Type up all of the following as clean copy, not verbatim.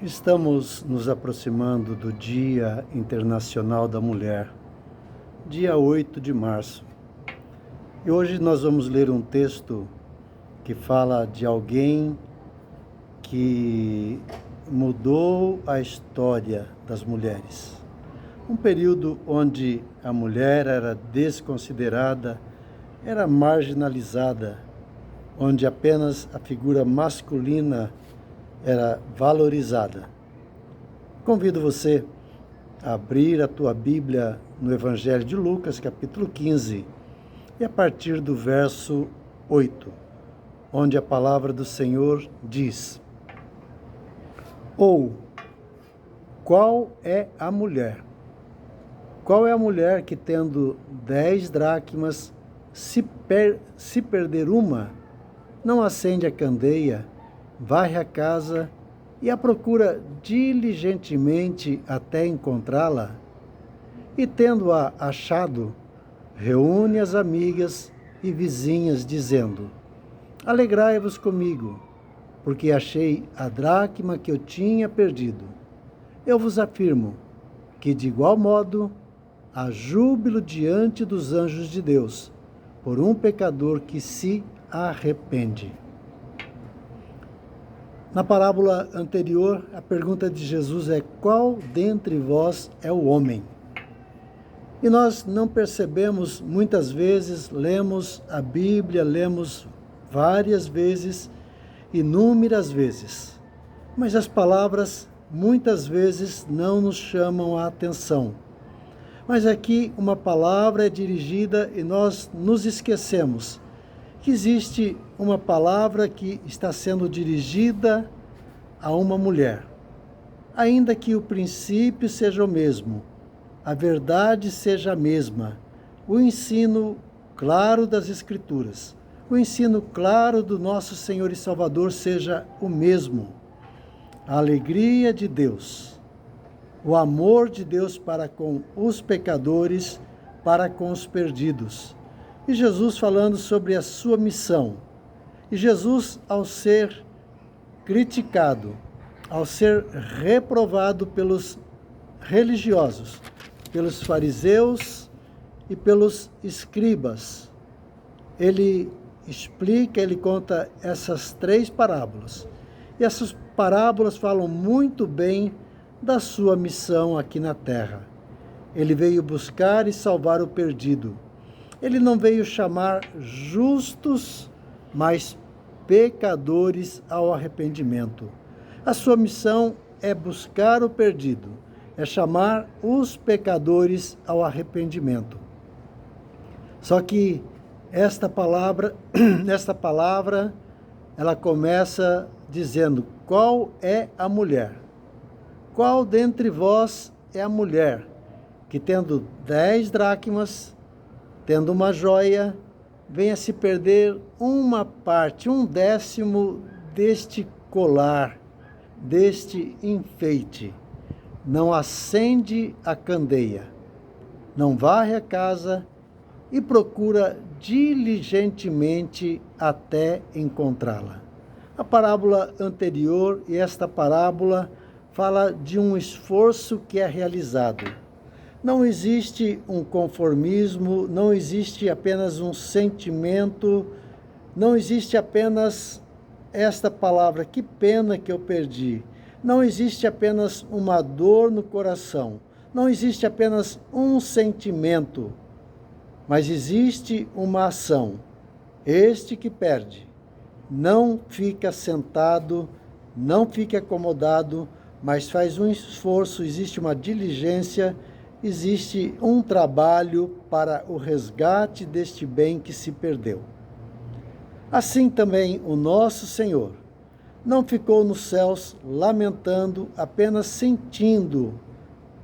Estamos nos aproximando do Dia Internacional da Mulher, dia 8 de março. E hoje nós vamos ler um texto que fala de alguém que mudou a história das mulheres. Um período onde a mulher era desconsiderada, era marginalizada, onde apenas a figura masculina era valorizada. Convido você a abrir a tua Bíblia no Evangelho de Lucas, capítulo 15, e a partir do verso 8, onde a palavra do Senhor diz: Ou, qual é a mulher? Qual é a mulher que, tendo 10 dracmas, se perder uma, não acende a candeia, varre a casa e a procura diligentemente até encontrá-la? E tendo-a achado, reúne as amigas e vizinhas, dizendo: Alegrai-vos comigo, porque achei a dracma que eu tinha perdido. Eu vos afirmo que, de igual modo, há júbilo diante dos anjos de Deus por um pecador que se arrepende. Na parábola anterior, a pergunta de Jesus é: qual dentre vós é o homem? E nós não percebemos, muitas vezes, lemos a Bíblia, lemos várias vezes, inúmeras vezes, mas as palavras muitas vezes não nos chamam a atenção. Mas aqui uma palavra é dirigida e nós nos esquecemos que existe uma palavra que está sendo dirigida a uma mulher. Ainda que o princípio seja o mesmo, a verdade seja a mesma, o ensino claro das Escrituras, o ensino claro do nosso Senhor e Salvador seja o mesmo. A alegria de Deus, o amor de Deus para com os pecadores, para com os perdidos. E Jesus falando sobre a sua missão. E Jesus, ao ser criticado, ao ser reprovado pelos religiosos, pelos fariseus e pelos escribas, ele explica, ele conta essas 3 parábolas. E essas parábolas falam muito bem da sua missão aqui na terra. Ele veio buscar e salvar o perdido. Ele não veio chamar justos, mas pecadores ao arrependimento. A sua missão é buscar o perdido, é chamar os pecadores ao arrependimento. Só que esta palavra, ela começa dizendo: qual é a mulher? Qual dentre vós é a mulher que, tendo 10 dracmas, tendo uma joia, venha se perder uma parte, 1/10 deste colar, deste enfeite? Não acende a candeia, não varre a casa e procura diligentemente até encontrá-la. A parábola anterior e esta parábola fala de um esforço que é realizado. Não existe um conformismo, não existe apenas um sentimento, não existe apenas esta palavra: que pena que eu perdi. Não existe apenas uma dor no coração, não existe apenas um sentimento, mas existe uma ação. Este que perde não fica sentado, não fica acomodado, mas faz um esforço, existe uma diligência, existe um trabalho para o resgate deste bem que se perdeu. Assim também o nosso Senhor não ficou nos céus lamentando, apenas sentindo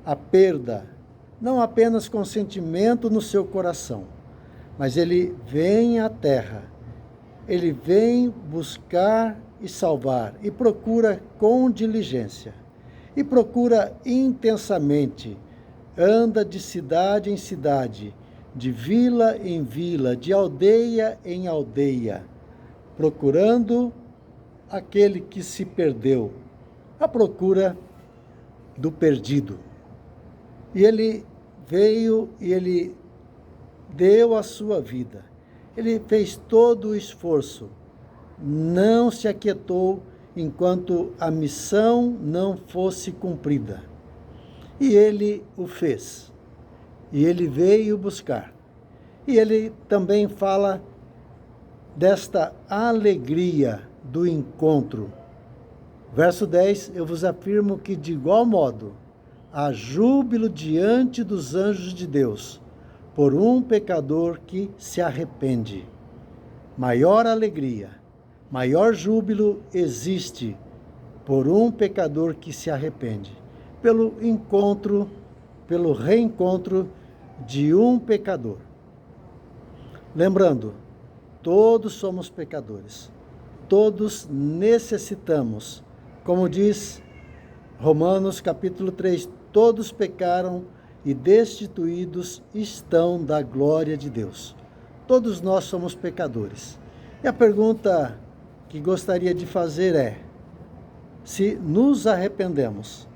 a perda, não apenas com sentimento no seu coração, mas ele vem à terra, ele vem buscar e salvar, e procura com diligência, e procura intensamente, anda de cidade em cidade, de vila em vila, de aldeia em aldeia, procurando aquele que se perdeu, à procura do perdido. E ele veio e ele deu a sua vida. Ele fez todo o esforço, não se aquietou enquanto a missão não fosse cumprida. E ele o fez. E ele veio buscar. E ele também fala desta alegria do encontro. Verso 10, eu vos afirmo que de igual modo há júbilo diante dos anjos de Deus por um pecador que se arrepende. Maior alegria, maior júbilo existe por um pecador que se arrepende, pelo reencontro de um pecador. Lembrando, todos somos pecadores, todos necessitamos, como diz Romanos capítulo 3, todos pecaram e destituídos estão da glória de Deus. Todos nós somos pecadores. E a pergunta que gostaria de fazer é: se nos arrependemos,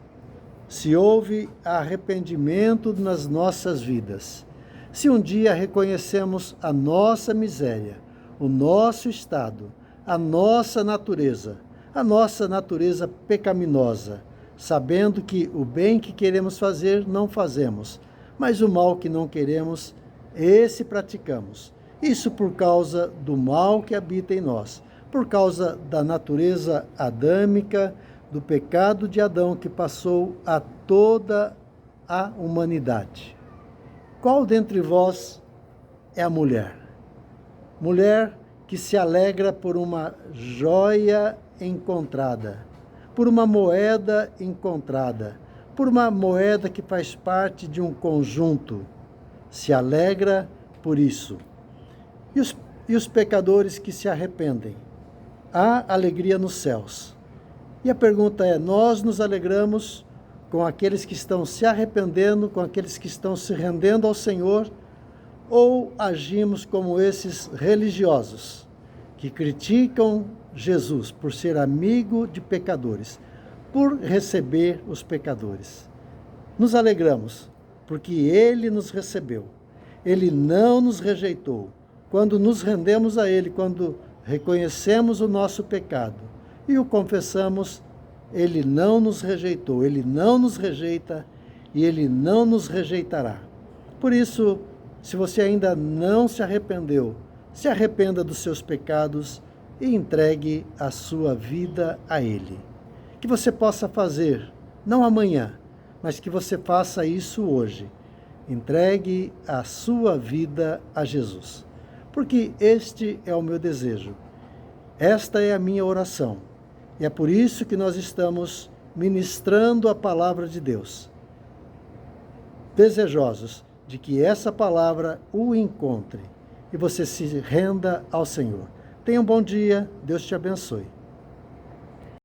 se houve arrependimento nas nossas vidas, se um dia reconhecemos a nossa miséria, o nosso estado, a nossa natureza pecaminosa, sabendo que o bem que queremos fazer não fazemos, mas o mal que não queremos, esse praticamos. Isso por causa do mal que habita em nós, por causa da natureza adâmica, do pecado de Adão que passou a toda a humanidade. Qual dentre vós é a mulher? Mulher que se alegra por uma joia encontrada, por uma moeda encontrada, por uma moeda que faz parte de um conjunto, se alegra por isso. E os pecadores que se arrependem? Há alegria nos céus. E a pergunta é: nós nos alegramos com aqueles que estão se arrependendo, com aqueles que estão se rendendo ao Senhor, ou agimos como esses religiosos que criticam Jesus por ser amigo de pecadores, por receber os pecadores? Nos alegramos porque Ele nos recebeu. Ele não nos rejeitou. Quando nos rendemos a Ele, quando reconhecemos o nosso pecado e o confessamos, Ele não nos rejeitou, Ele não nos rejeita e Ele não nos rejeitará. Por isso, se você ainda não se arrependeu, se arrependa dos seus pecados e entregue a sua vida a Ele. Que você possa fazer, não amanhã, mas que você faça isso hoje. Entregue a sua vida a Jesus. Porque este é o meu desejo. Esta é a minha oração. E é por isso que nós estamos ministrando a palavra de Deus, desejosos de que essa palavra o encontre e você se renda ao Senhor. Tenha um bom dia, Deus te abençoe.